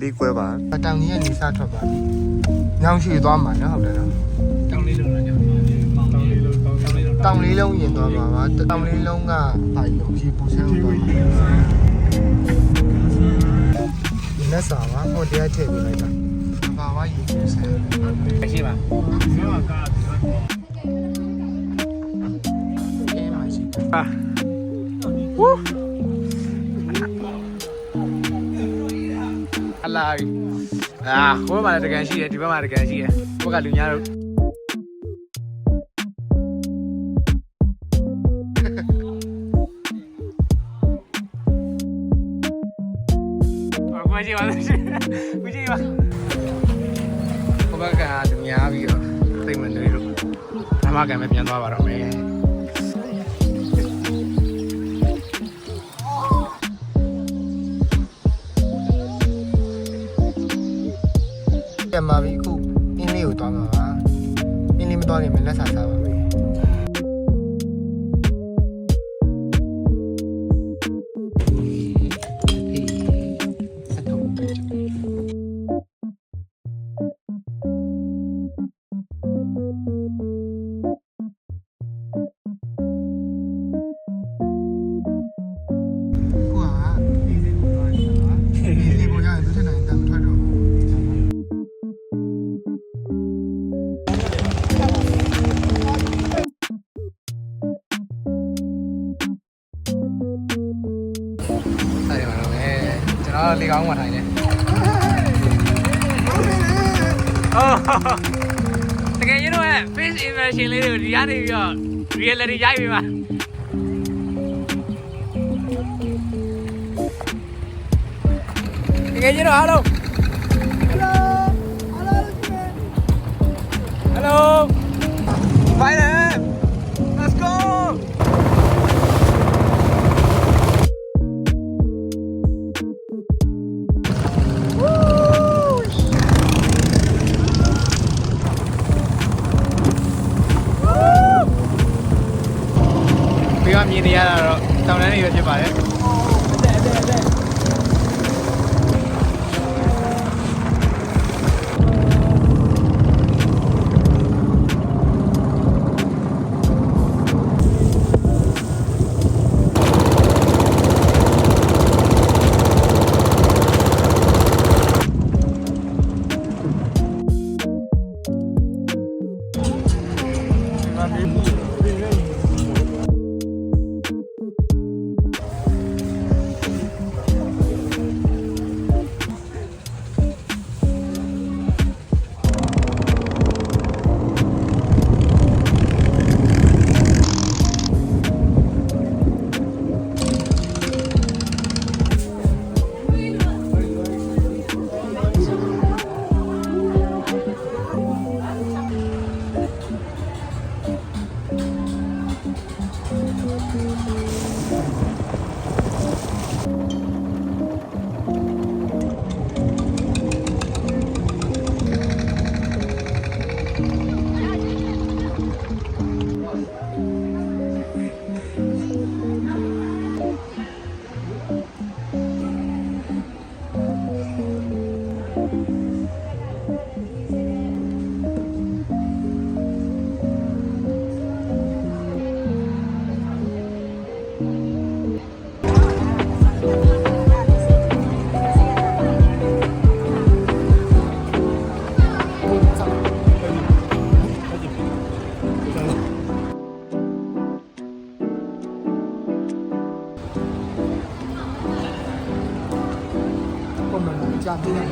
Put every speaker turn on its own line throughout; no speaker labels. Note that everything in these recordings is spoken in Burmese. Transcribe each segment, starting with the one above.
လေးကွဲပါတောင်ကြီးကနေစထွက်ပါညောင်ရွှေသွားမှာနော်ဟုတ်တယ်နော်တောင်လေးလုံးရင်သွားမှာပါတောင်လေးလုံးကပါရုံကြီးပူဆန်းသွားမှာလက်စာပါဟိုတရားထည့်ပေးလိုက်တာဘာဝရေပူဆန်းရှိပါဟာဝူအလာဟိုဘက်မှာတကန်ရှိတယ်ဒီဘက်မှာတကန်ရှိတယ်ဘက်ကလူများတို့ကိုကြည့်ပါဦးကိုကြည့်ပါဘက်ကလူများပြီးတော့သိမ့်မနေလို့ဓမ္မကံပဲပြန်သွားပါတော့မယ်ပြန်มาပြီခုအင်းလေးကိုသွားမှာပါအင်းလေးမသွားခင်မလက်စာစားပါမယ်လေကောင်းမှထိုင်နေတကယ်ရင်တော့ face immersion လေးတွေကိုဒီကနေပြီးတော့ reality ရိုက်ပြီးပါတကယ်ရင်တော့အားလုံး hello bye let's goမြင်နေရတာတော့တောင်တန်းတွေပဲဖြစ်ပါတယ်ကြာပြရတယ်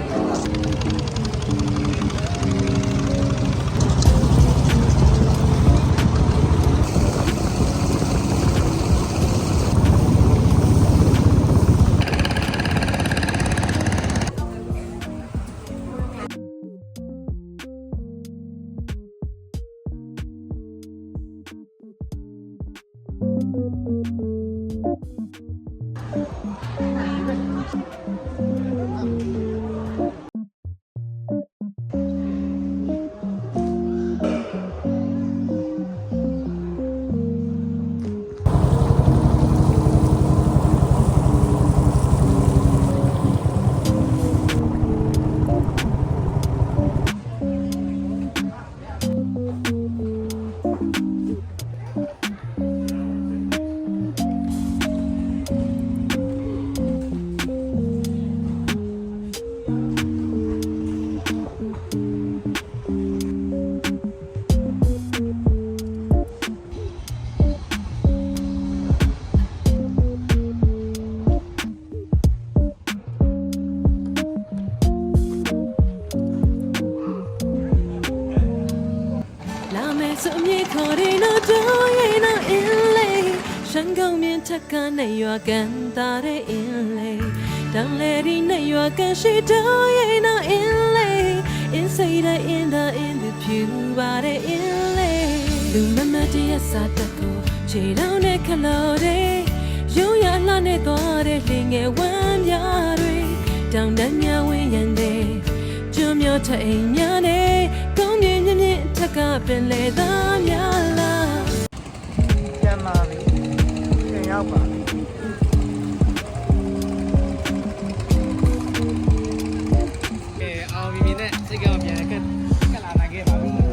စုံမြေခေါ်တဲ့တော့တို့ရဲ့တော့အင်းလေးရှန်ကုန်မြင့်ထက်ကနေရွာကန်သားတဲ့အင်းလေးတောင်လေဒီနဲ့ရွာကန်ရှိတို့ရဲ့တော့အင်းလေးအင်းစိတ်တဲ့အင်းသားအင်းသူဖြူပါတဲ့အင်းလေးလူမမတည်းစားတတ်ကိုခြေထောက်နဲ့ခလို့တဲ့ရုံရလှနဲ့သွားတဲ့လင်ငယ်ဝမ်းများတွေတောင်တန်းများဝင်းရံတဲ့ကျွမ်းမြောထအိမ်များနဲ့ကုန်းမြင့်မြင့်မြင့်ထက်ကပင်လေသားများလား
ပြန်လာပြီပြန်ရောက်ပါပြီ
အောင်ပြီနဲ့စိတ်ကောင်းပြန်ကလာနိုင်ခဲ့ပါပြီ